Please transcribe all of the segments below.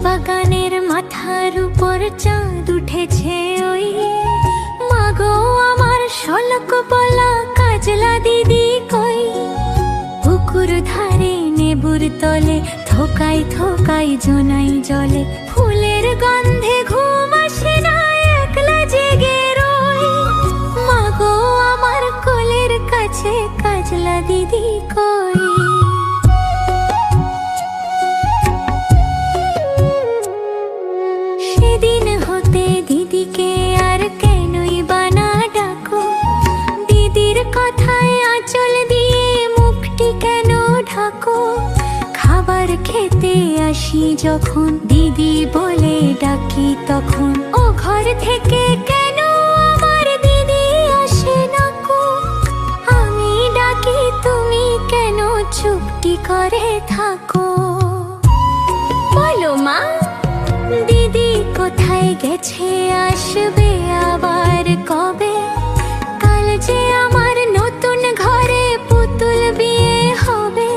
বাগানের মাথার উপর চাঁদ উঠেছে ওই, মাগো আমার শলক বলা কাজলা দিদি কই। পুকুর ধারে নেবুর তলে থোকাই থোকাই জোনাই জলে, ফুলের গন্ধে ঘুম আসে না একলা জেগে রই। মাগো আমার কোলের কাছে কাজলা দিদি কই। সেদিন হতে দিদিকে আর কেনই বানা ডাকো, দিদির কথায় আঁচল দিয়ে মুখটি কেন ঢাকো। খাবার খেতে আসি যখন দিদি বলে ডাকি তখন, ও ঘর থেকে কেন আমার দিদি আসে না কো। আমি ডাকি তুমি কেন চুপটি করে থাকো। বলো মা, দিদি কোথায় গেছে আসবে আবার কবে। কাল যে আমার নতুন ঘরে পুতুল বিয়ে হবে।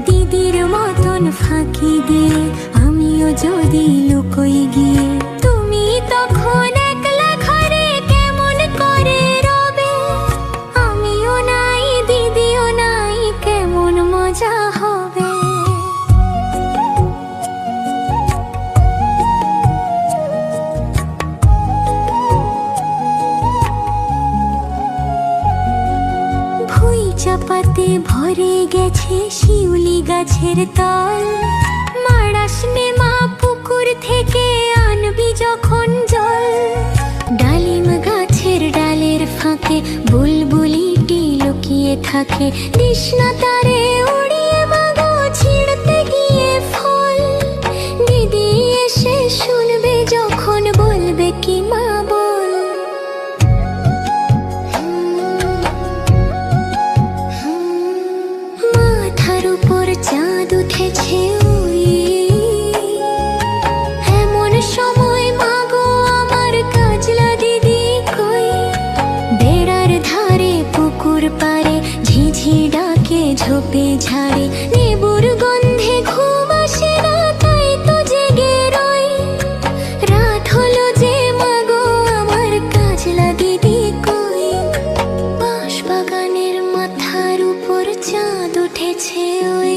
দিদির মতন ফাঁকি দিয়ে আমিও যদি লুকোই গিয়ে, তুমি তখন একলা ঘরে কেমন করে রবে। আমিও নাই দিদিও নাই, কেমন মজা হবে। ভুই চাপাতে ভরে গেছে শিউলি গাছের তল, মাড়াস নে মা পুকুর থেকে আনবি যখন জল। ডালিম গাছের ডালের ফাঁকে বুলবুলিটি লুকিয়ে থাকে, কৃষ্ণা তারে উড়িয়ে মাগো ছিঁড়তে গিয়ে ফল। দিদি এসে শুনবে যখন বলবে কি মা বল। মাথার উপর চাঁদ উঠেছে ওই, এমন সময় মাগো আমার কাজলা দিদি কই। বেড়ার ধারে পুকুর পারে ঝিঝি ডাকে ঝোপে ঝাড়ে, নেবুর গন্ধে ঘুম আসে না তাই তো জেগে রই। রাত হলো যে মাগো আমার কাজলা দিদি কই। বাঁশ বাগানের মাথার উপর চাঁদ উঠেছে ওই।